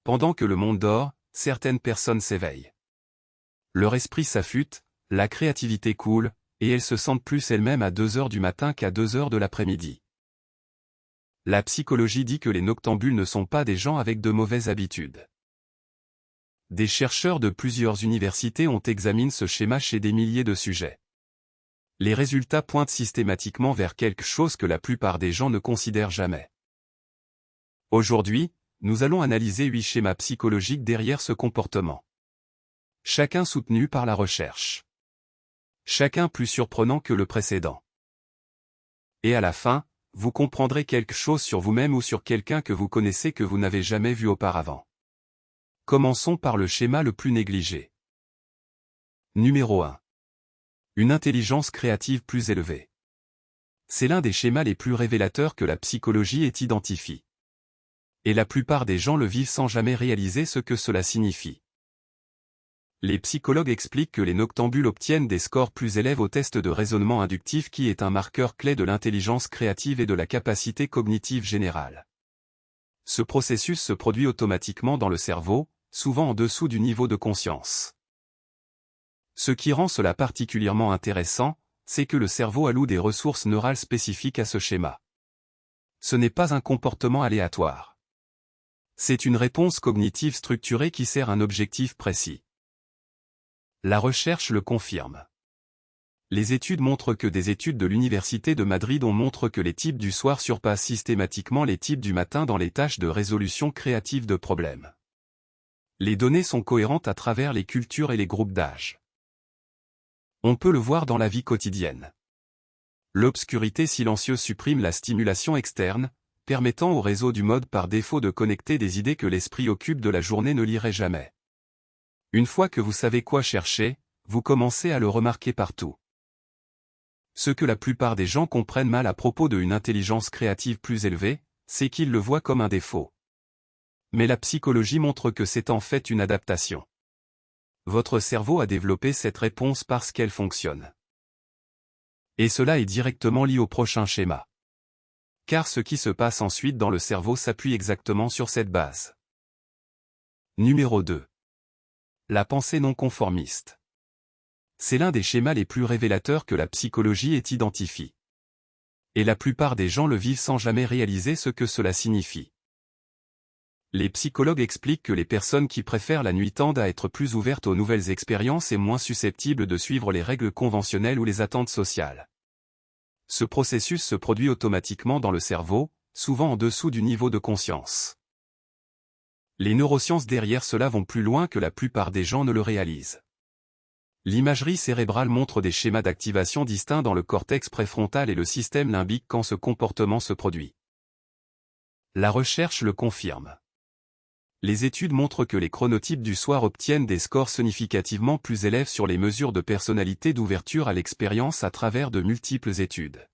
pendant que le monde dort, certaines personnes s'éveillent. Leur esprit s'affûte, la créativité coule, et elles se sentent plus elles-mêmes à 2 heures du matin qu'à 2 heures de l'après-midi. La psychologie dit que les noctambules ne sont pas des gens avec de mauvaises habitudes. Des chercheurs de plusieurs universités ont examiné ce schéma chez des milliers de sujets. Les résultats pointent systématiquement vers quelque chose que la plupart des gens ne considèrent jamais. Aujourd'hui, nous allons analyser 8 schémas psychologiques derrière ce comportement. Chacun soutenu par la recherche. Chacun plus surprenant que le précédent. Et à la fin, vous comprendrez quelque chose sur vous-même ou sur quelqu'un que vous connaissez que vous n'avez jamais vu auparavant. Commençons par le schéma le plus négligé. Numéro 1. Une intelligence créative plus élevée. C'est l'un des schémas les plus révélateurs que la psychologie ait identifié. Et la plupart des gens le vivent sans jamais réaliser ce que cela signifie. Les psychologues expliquent que les noctambules obtiennent des scores plus élevés au test de raisonnement inductif qui est un marqueur clé de l'intelligence créative et de la capacité cognitive générale. Ce processus se produit automatiquement dans le cerveau, souvent en dessous du niveau de conscience. Ce qui rend cela particulièrement intéressant, c'est que le cerveau alloue des ressources neurales spécifiques à ce schéma. Ce n'est pas un comportement aléatoire. C'est une réponse cognitive structurée qui sert un objectif précis. La recherche le confirme. Les études montrent que des études de l'Université de Madrid montrent que les types du soir surpassent systématiquement les types du matin dans les tâches de résolution créative de problèmes. Les données sont cohérentes à travers les cultures et les groupes d'âge. On peut le voir dans la vie quotidienne. L'obscurité silencieuse supprime la stimulation externe, permettant au réseau du mode par défaut de connecter des idées que l'esprit occupe de la journée ne lirait jamais. Une fois que vous savez quoi chercher, vous commencez à le remarquer partout. Ce que la plupart des gens comprennent mal à propos d'une intelligence créative plus élevée, c'est qu'ils le voient comme un défaut. Mais la psychologie montre que c'est en fait une adaptation. Votre cerveau a développé cette réponse parce qu'elle fonctionne. Et cela est directement lié au prochain schéma. Car ce qui se passe ensuite dans le cerveau s'appuie exactement sur cette base. Numéro 2. La pensée non conformiste. C'est l'un des schémas les plus révélateurs que la psychologie ait identifié. Et la plupart des gens le vivent sans jamais réaliser ce que cela signifie. Les psychologues expliquent que les personnes qui préfèrent la nuit tendent à être plus ouvertes aux nouvelles expériences et moins susceptibles de suivre les règles conventionnelles ou les attentes sociales. Ce processus se produit automatiquement dans le cerveau, souvent en dessous du niveau de conscience. Les neurosciences derrière cela vont plus loin que la plupart des gens ne le réalisent. L'imagerie cérébrale montre des schémas d'activation distincts dans le cortex préfrontal et le système limbique quand ce comportement se produit. La recherche le confirme. Les études montrent que les chronotypes du soir obtiennent des scores significativement plus élevés sur les mesures de personnalité d'ouverture à l'expérience à travers de multiples études.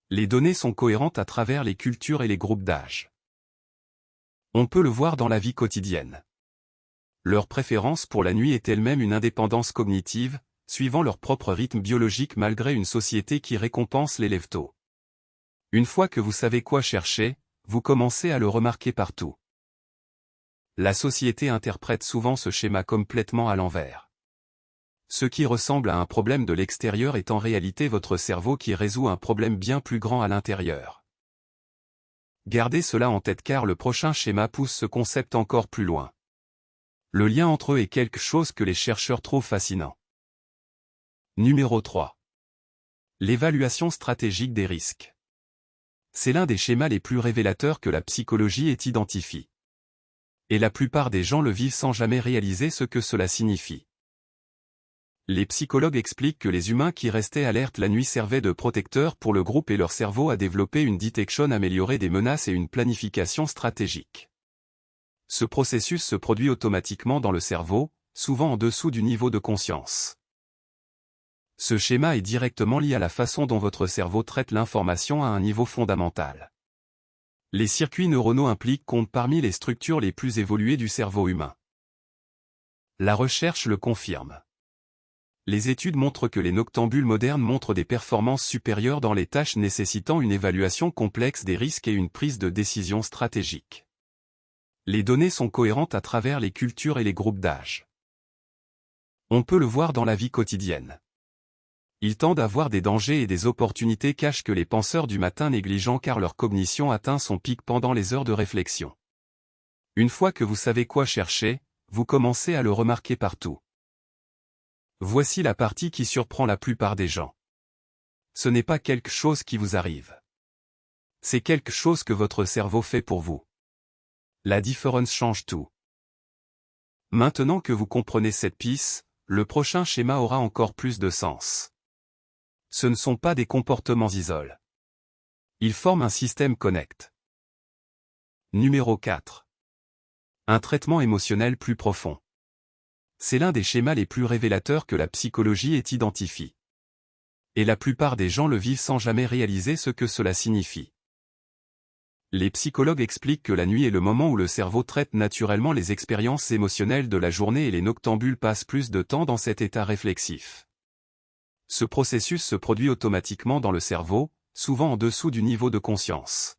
Les données sont cohérentes à travers les cultures et les groupes d'âge. On peut le voir dans la vie quotidienne. Leur préférence pour la nuit est elle-même une indépendance cognitive, suivant leur propre rythme biologique malgré une société qui récompense les lève-tôt. Une fois que vous savez quoi chercher, vous commencez à le remarquer partout. La société interprète souvent ce schéma complètement à l'envers. Ce qui ressemble à un problème de l'extérieur est en réalité votre cerveau qui résout un problème bien plus grand à l'intérieur. Gardez cela en tête car le prochain schéma pousse ce concept encore plus loin. Le lien entre eux est quelque chose que les chercheurs trouvent fascinant. Numéro 3. L'évaluation stratégique des risques. C'est l'un des schémas les plus révélateurs que la psychologie ait identifié. Et la plupart des gens le vivent sans jamais réaliser ce que cela signifie. Les psychologues expliquent que les humains qui restaient alertes la nuit servaient de protecteurs pour le groupe et leur cerveau a développé une detection améliorée des menaces et une planification stratégique. Ce processus se produit automatiquement dans le cerveau, souvent en dessous du niveau de conscience. Ce schéma est directement lié à la façon dont votre cerveau traite l'information à un niveau fondamental. Les circuits neuronaux impliqués comptent parmi les structures les plus évoluées du cerveau humain. La recherche le confirme. Les études montrent que les noctambules modernes montrent des performances supérieures dans les tâches nécessitant une évaluation complexe des risques et une prise de décision stratégique. Les données sont cohérentes à travers les cultures et les groupes d'âge. On peut le voir dans la vie quotidienne. Ils tendent à voir des dangers et des opportunités cachées que les penseurs du matin négligent car leur cognition atteint son pic pendant les heures de réflexion. Une fois que vous savez quoi chercher, vous commencez à le remarquer partout. Voici la partie qui surprend la plupart des gens. Ce n'est pas quelque chose qui vous arrive. C'est quelque chose que votre cerveau fait pour vous. La différence change tout. Maintenant que vous comprenez cette piste, le prochain schéma aura encore plus de sens. Ce ne sont pas des comportements isolés. Ils forment un système connect. Numéro 4. Un traitement émotionnel plus profond. C'est l'un des schémas les plus révélateurs que la psychologie ait identifié. Et la plupart des gens le vivent sans jamais réaliser ce que cela signifie. Les psychologues expliquent que la nuit est le moment où le cerveau traite naturellement les expériences émotionnelles de la journée et les noctambules passent plus de temps dans cet état réflexif. Ce processus se produit automatiquement dans le cerveau, souvent en dessous du niveau de conscience.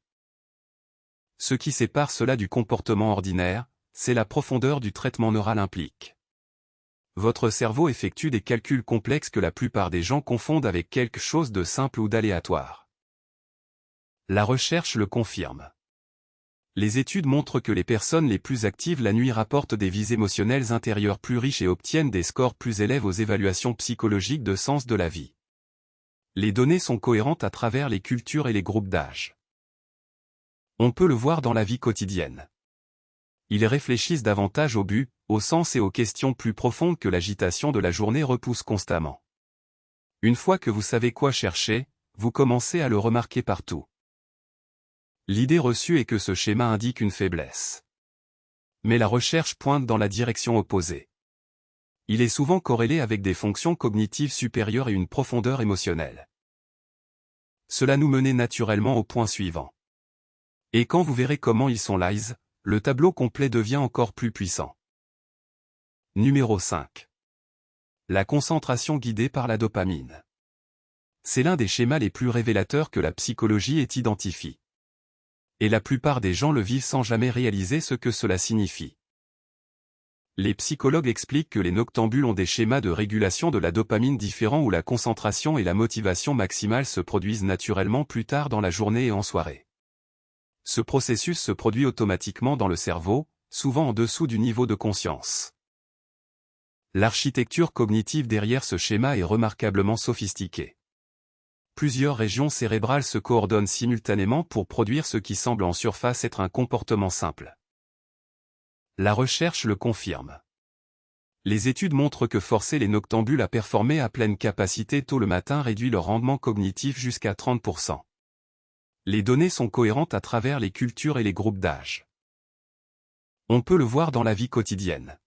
Ce qui sépare cela du comportement ordinaire, c'est la profondeur du traitement neural implique. Votre cerveau effectue des calculs complexes que la plupart des gens confondent avec quelque chose de simple ou d'aléatoire. La recherche le confirme. Les études montrent que les personnes les plus actives la nuit rapportent des vies émotionnelles intérieures plus riches et obtiennent des scores plus élevés aux évaluations psychologiques de sens de la vie. Les données sont cohérentes à travers les cultures et les groupes d'âge. On peut le voir dans la vie quotidienne. Ils réfléchissent davantage au but, au sens et aux questions plus profondes que l'agitation de la journée repousse constamment. Une fois que vous savez quoi chercher, vous commencez à le remarquer partout. L'idée reçue est que ce schéma indique une faiblesse. Mais la recherche pointe dans la direction opposée. Il est souvent corrélé avec des fonctions cognitives supérieures et une profondeur émotionnelle. Cela nous menait naturellement au point suivant. Et quand vous verrez comment ils sont lies, le tableau complet devient encore plus puissant. Numéro 5. La concentration guidée par la dopamine. C'est l'un des schémas les plus révélateurs que la psychologie ait identifié. Et la plupart des gens le vivent sans jamais réaliser ce que cela signifie. Les psychologues expliquent que les noctambules ont des schémas de régulation de la dopamine différents où la concentration et la motivation maximale se produisent naturellement plus tard dans la journée et en soirée. Ce processus se produit automatiquement dans le cerveau, souvent en dessous du niveau de conscience. L'architecture cognitive derrière ce schéma est remarquablement sophistiquée. Plusieurs régions cérébrales se coordonnent simultanément pour produire ce qui semble en surface être un comportement simple. La recherche le confirme. Les études montrent que forcer les noctambules à performer à pleine capacité tôt le matin réduit leur rendement cognitif jusqu'à 30%. Les données sont cohérentes à travers les cultures et les groupes d'âge. On peut le voir dans la vie quotidienne.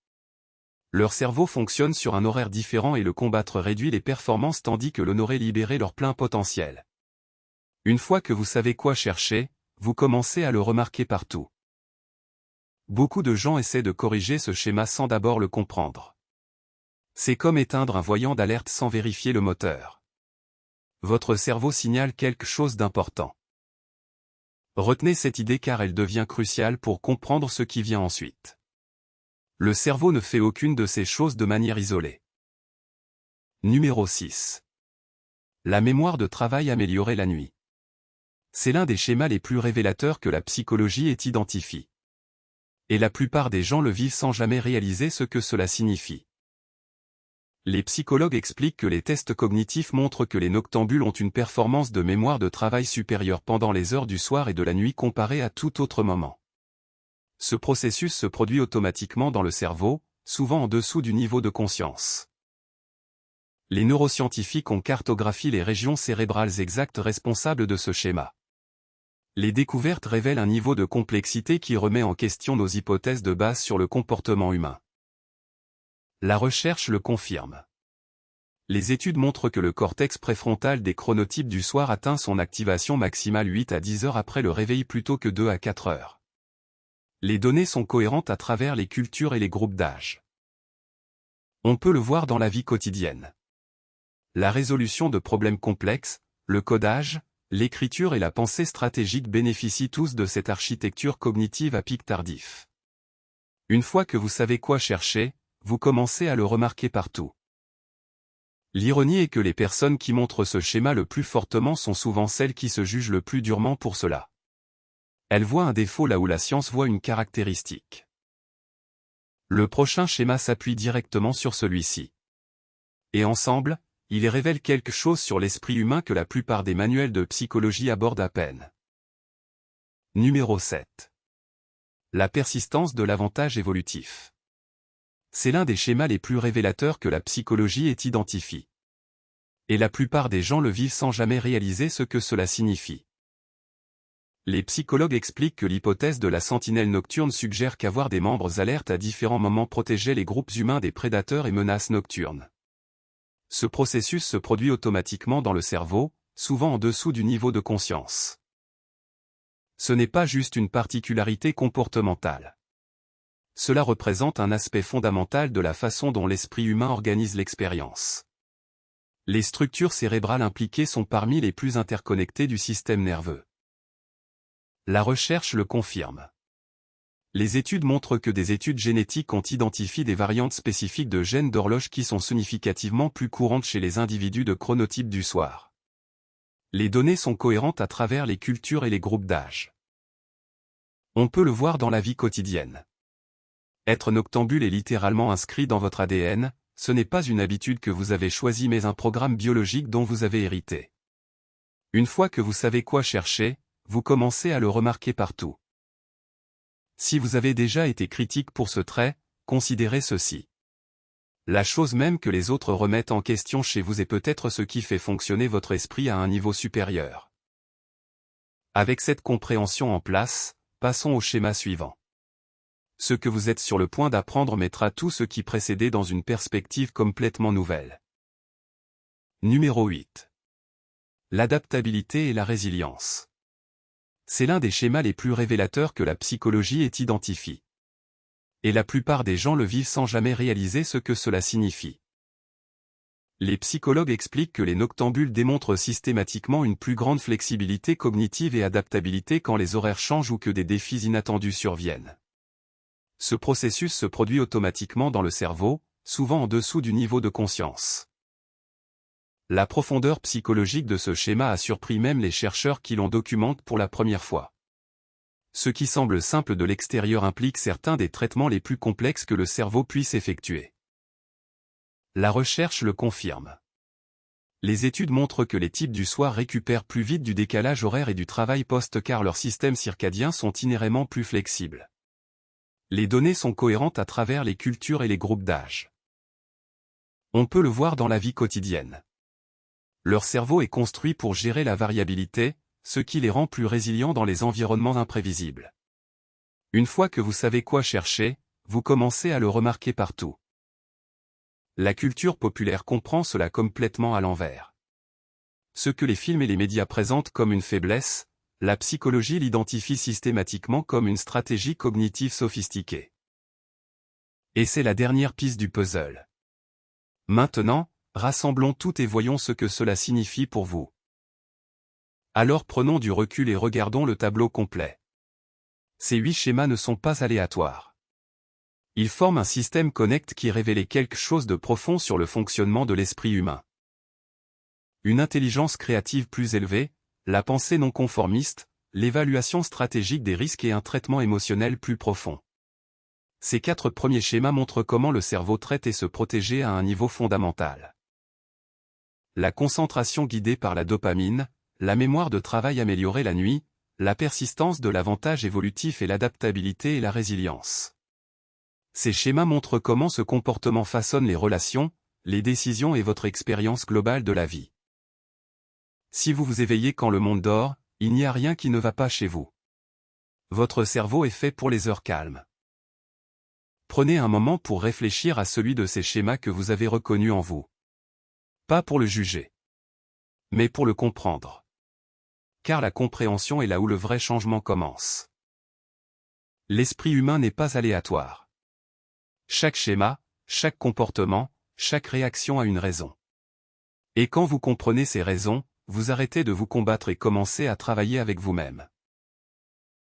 Leur cerveau fonctionne sur un horaire différent et le combattre réduit les performances tandis que l'honorer libère leur plein potentiel. Une fois que vous savez quoi chercher, vous commencez à le remarquer partout. Beaucoup de gens essaient de corriger ce schéma sans d'abord le comprendre. C'est comme éteindre un voyant d'alerte sans vérifier le moteur. Votre cerveau signale quelque chose d'important. Retenez cette idée car elle devient cruciale pour comprendre ce qui vient ensuite. Le cerveau ne fait aucune de ces choses de manière isolée. Numéro 6. La mémoire de travail améliorée la nuit. C'est l'un des schémas les plus révélateurs que la psychologie ait identifié. Et la plupart des gens le vivent sans jamais réaliser ce que cela signifie. Les psychologues expliquent que les tests cognitifs montrent que les noctambules ont une performance de mémoire de travail supérieure pendant les heures du soir et de la nuit comparée à tout autre moment. Ce processus se produit automatiquement dans le cerveau, souvent en dessous du niveau de conscience. Les neuroscientifiques ont cartographié les régions cérébrales exactes responsables de ce schéma. Les découvertes révèlent un niveau de complexité qui remet en question nos hypothèses de base sur le comportement humain. La recherche le confirme. Les études montrent que le cortex préfrontal des chronotypes du soir atteint son activation maximale 8 à 10 heures après le réveil plutôt que 2 à 4 heures. Les données sont cohérentes à travers les cultures et les groupes d'âge. On peut le voir dans la vie quotidienne. La résolution de problèmes complexes, le codage, l'écriture et la pensée stratégique bénéficient tous de cette architecture cognitive à pic tardif. Une fois que vous savez quoi chercher, vous commencez à le remarquer partout. L'ironie est que les personnes qui montrent ce schéma le plus fortement sont souvent celles qui se jugent le plus durement pour cela. Elles voient un défaut là où la science voit une caractéristique. Le prochain schéma s'appuie directement sur celui-ci. Et ensemble, il révèle quelque chose sur l'esprit humain que la plupart des manuels de psychologie abordent à peine. Numéro 7. La persistance de l'avantage évolutif. C'est l'un des schémas les plus révélateurs que la psychologie ait identifié. Et la plupart des gens le vivent sans jamais réaliser ce que cela signifie. Les psychologues expliquent que l'hypothèse de la sentinelle nocturne suggère qu'avoir des membres alertes à différents moments protégeait les groupes humains des prédateurs et menaces nocturnes. Ce processus se produit automatiquement dans le cerveau, souvent en dessous du niveau de conscience. Ce n'est pas juste une particularité comportementale. Cela représente un aspect fondamental de la façon dont l'esprit humain organise l'expérience. Les structures cérébrales impliquées sont parmi les plus interconnectées du système nerveux. La recherche le confirme. Les études montrent que des études génétiques ont identifié des variantes spécifiques de gènes d'horloge qui sont significativement plus courantes chez les individus de chronotype du soir. Les données sont cohérentes à travers les cultures et les groupes d'âge. On peut le voir dans la vie quotidienne. Être noctambule est littéralement inscrit dans votre ADN, ce n'est pas une habitude que vous avez choisie mais un programme biologique dont vous avez hérité. Une fois que vous savez quoi chercher, vous commencez à le remarquer partout. Si vous avez déjà été critique pour ce trait, considérez ceci. La chose même que les autres remettent en question chez vous est peut-être ce qui fait fonctionner votre esprit à un niveau supérieur. Avec cette compréhension en place, passons au schéma suivant. Ce que vous êtes sur le point d'apprendre mettra tout ce qui précédait dans une perspective complètement nouvelle. Numéro 8. L'adaptabilité et la résilience. C'est l'un des schémas les plus révélateurs que la psychologie ait identifié. Et la plupart des gens le vivent sans jamais réaliser ce que cela signifie. Les psychologues expliquent que les noctambules démontrent systématiquement une plus grande flexibilité cognitive et adaptabilité quand les horaires changent ou que des défis inattendus surviennent. Ce processus se produit automatiquement dans le cerveau, souvent en dessous du niveau de conscience. La profondeur psychologique de ce schéma a surpris même les chercheurs qui l'ont documenté pour la première fois. Ce qui semble simple de l'extérieur implique certains des traitements les plus complexes que le cerveau puisse effectuer. La recherche le confirme. Les études montrent que les types du soir récupèrent plus vite du décalage horaire et du travail post car leurs systèmes circadiens sont inhéremment plus flexibles. Les données sont cohérentes à travers les cultures et les groupes d'âge. On peut le voir dans la vie quotidienne. Leur cerveau est construit pour gérer la variabilité, ce qui les rend plus résilients dans les environnements imprévisibles. Une fois que vous savez quoi chercher, vous commencez à le remarquer partout. La culture populaire comprend cela complètement à l'envers. Ce que les films et les médias présentent comme une faiblesse, la psychologie l'identifie systématiquement comme une stratégie cognitive sophistiquée. Et c'est la dernière piste du puzzle. Maintenant, rassemblons tout et voyons ce que cela signifie pour vous. Alors prenons du recul et regardons le tableau complet. Ces 8 schémas ne sont pas aléatoires. Ils forment un système connect qui révèle quelque chose de profond sur le fonctionnement de l'esprit humain. Une intelligence créative plus élevée, la pensée non conformiste, l'évaluation stratégique des risques et un traitement émotionnel plus profond. Ces 4 premiers schémas montrent comment le cerveau traite et se protéger à un niveau fondamental. La concentration guidée par la dopamine, la mémoire de travail améliorée la nuit, la persistance de l'avantage évolutif et l'adaptabilité et la résilience. Ces schémas montrent comment ce comportement façonne les relations, les décisions et votre expérience globale de la vie. Si vous vous éveillez quand le monde dort, il n'y a rien qui ne va pas chez vous. Votre cerveau est fait pour les heures calmes. Prenez un moment pour réfléchir à celui de ces schémas que vous avez reconnus en vous. Pas pour le juger, mais pour le comprendre. Car la compréhension est là où le vrai changement commence. L'esprit humain n'est pas aléatoire. Chaque schéma, chaque comportement, chaque réaction a une raison. Et quand vous comprenez ces raisons, vous arrêtez de vous combattre et commencez à travailler avec vous-même.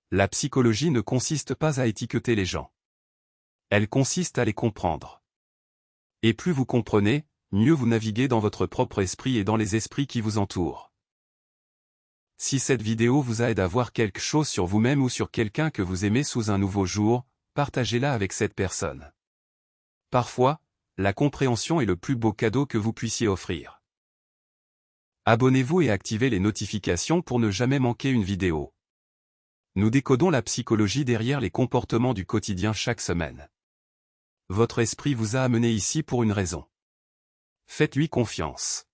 La psychologie ne consiste pas à étiqueter les gens. Elle consiste à les comprendre. Et plus vous comprenez, mieux vous naviguez dans votre propre esprit et dans les esprits qui vous entourent. Si cette vidéo vous aide à voir quelque chose sur vous-même ou sur quelqu'un que vous aimez sous un nouveau jour, partagez-la avec cette personne. Parfois, la compréhension est le plus beau cadeau que vous puissiez offrir. Abonnez-vous et activez les notifications pour ne jamais manquer une vidéo. Nous décodons la psychologie derrière les comportements du quotidien chaque semaine. Votre esprit vous a amené ici pour une raison. Faites-lui confiance.